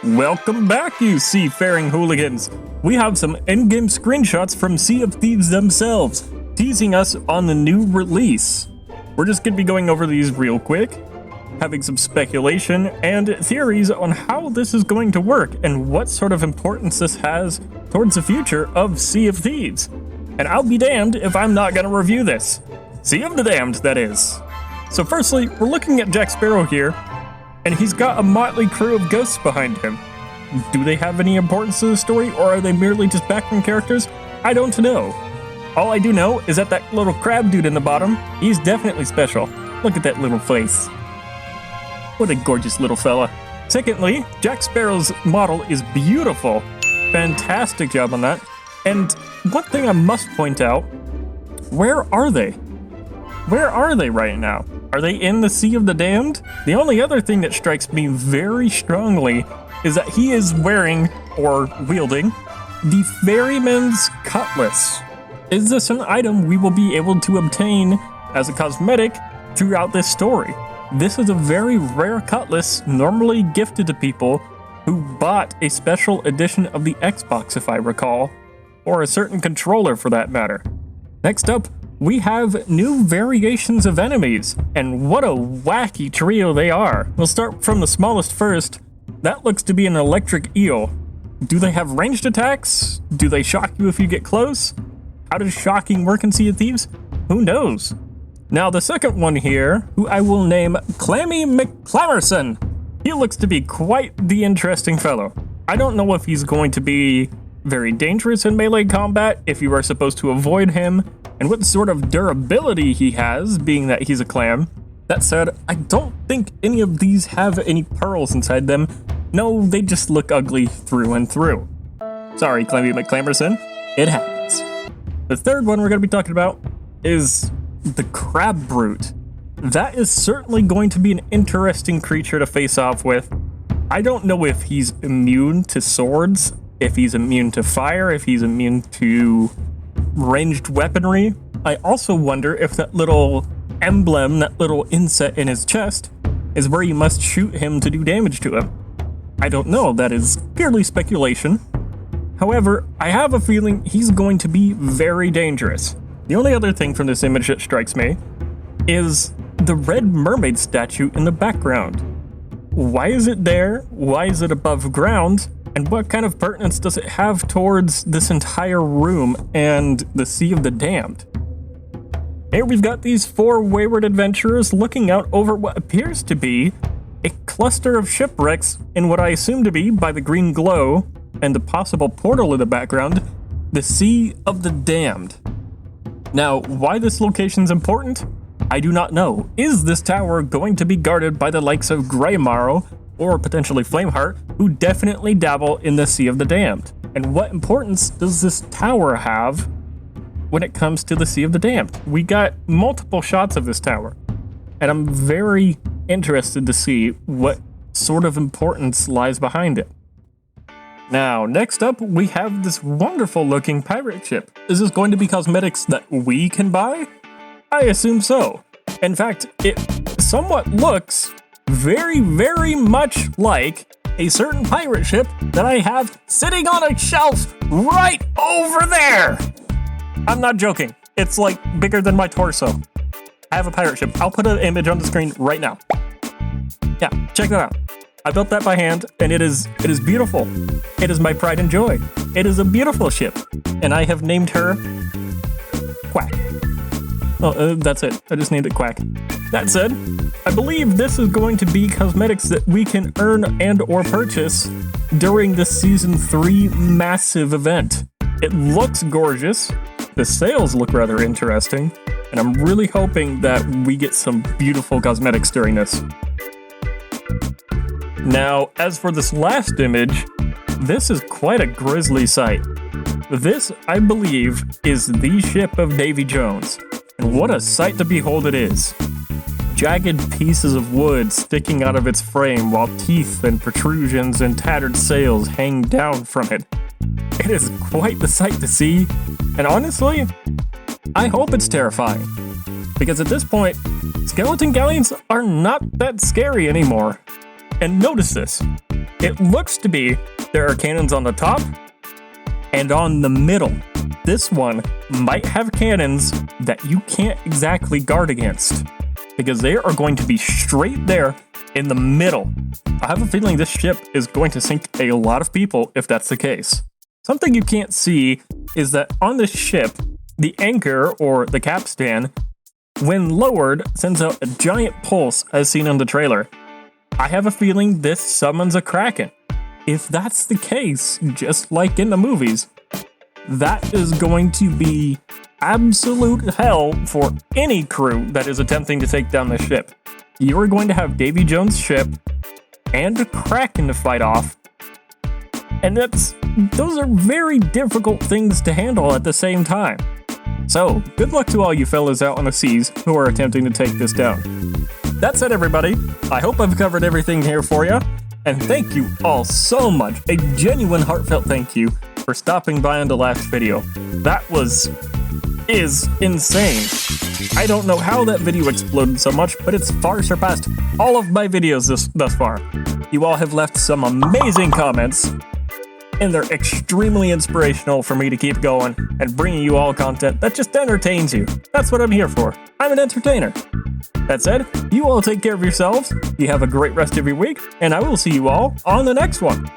Welcome back, you seafaring hooligans! We have some in-game screenshots from Sea of Thieves themselves, teasing us on the new release. We're just gonna be going over these real quick, having some speculation and theories on how this is going to work and what sort of importance this has towards the future of Sea of Thieves. And I'll be damned if I'm not gonna review this. Sea of the Damned, that is. So firstly, we're looking at Jack Sparrow here, and he's got a motley crew of ghosts behind him. Do they have any importance to the story, or are they merely just background characters? I don't know. All I do know is that that little crab dude in the bottom, he's definitely special. Look at that little face. What a gorgeous little fella. Secondly, Jack Sparrow's model is beautiful. Fantastic job on that. And one thing I must point out, where are they? Where are they right now? Are they in the Sea of the Damned? The only other thing that strikes me very strongly is that he is wearing, or wielding, the Ferryman's Cutlass. Is this an item we will be able to obtain as a cosmetic throughout this story? This is a very rare cutlass normally gifted to people who bought a special edition of the Xbox, if I recall, or a certain controller for that matter. Next up, we have new variations of enemies, and what a wacky trio they are. We'll start from the smallest first. That looks to be an electric eel. Do they have ranged attacks? Do they shock you if you get close? How does shocking work in Sea of Thieves? Who knows? Now the second one here, who I will name Clammy McClamerson. He looks to be quite the interesting fellow. I don't know if he's going to be very dangerous in melee combat, if you are supposed to avoid him, and what sort of durability he has, being that he's a clam. That said, I don't think any of these have any pearls inside them. No, they just look ugly through and through. Sorry, Clammy McClamerson, it happens. The third one we're going to be talking about is the Crab Brute. That is certainly going to be an interesting creature to face off with. I don't know if he's immune to swords, if he's immune to fire, if he's immune to ranged weaponry. I also wonder if that little emblem, that little inset in his chest, is where you must shoot him to do damage to him. I don't know, that is purely speculation. However, I have a feeling he's going to be very dangerous. The only other thing from this image that strikes me is the red mermaid statue in the background. Why is it there? Why is it above ground? And what kind of pertinence does it have towards this entire room and the Sea of the Damned? Here we've got these four wayward adventurers looking out over what appears to be a cluster of shipwrecks in what I assume to be, by the green glow and the possible portal in the background, the Sea of the Damned. Now, why this location's important? I do not know. Is this tower going to be guarded by the likes of Greymorrow or potentially Flameheart, who definitely dabble in the Sea of the Damned? And what importance does this tower have when it comes to the Sea of the Damned? We got multiple shots of this tower, and I'm very interested to see what sort of importance lies behind it. Now, next up, we have this wonderful looking pirate ship. Is this going to be cosmetics that we can buy? I assume so. In fact, it somewhat looks very, very much like a certain pirate ship that I have sitting on a shelf right over there. I'm not joking. It's like bigger than my torso. I have a pirate ship. I'll put an image on the screen right now. Yeah, check that out. I built that by hand, and it is beautiful. It is my pride and joy. It is a beautiful ship, and I have named her Quack. Oh, that's it. I just named it Quack. That said, I believe this is going to be cosmetics that we can earn and or purchase during the Season 3 massive event. It looks gorgeous, the sails look rather interesting, and I'm really hoping that we get some beautiful cosmetics during this. Now, as for this last image, this is quite a grisly sight. This, I believe, is the ship of Davy Jones, and what a sight to behold it is. Jagged pieces of wood sticking out of its frame while teeth and protrusions and tattered sails hang down from it. It is quite the sight to see, and honestly, I hope it's terrifying. Because at this point, skeleton galleons are not that scary anymore. And notice this. It looks to be there are cannons on the top and on the middle. This one might have cannons that you can't exactly guard against because they are going to be straight there in the middle. I have a feeling this ship is going to sink a lot of people if that's the case. Something you can't see is that on this ship, the anchor or the capstan, when lowered, sends out a giant pulse as seen on the trailer. I have a feeling this summons a kraken. If that's the case, just like in the movies, that is going to be absolute hell for any crew that is attempting to take down this ship. You are going to have Davy Jones' ship and a kraken to fight off, and those are very difficult things to handle at the same time. So, good luck to all you fellas out on the seas who are attempting to take this down. That said, everybody, I hope I've covered everything here for you, and thank you all so much. A genuine heartfelt thank you for stopping by on the last video. That is insane. I don't know how that video exploded so much, but it's far surpassed all of my videos thus far. You all have left some amazing comments, and they're extremely inspirational for me to keep going and bringing you all content that just entertains you. That's what I'm here for. I'm an entertainer. That said, you all take care of yourselves, you have a great rest of your week, and I will see you all on the next one.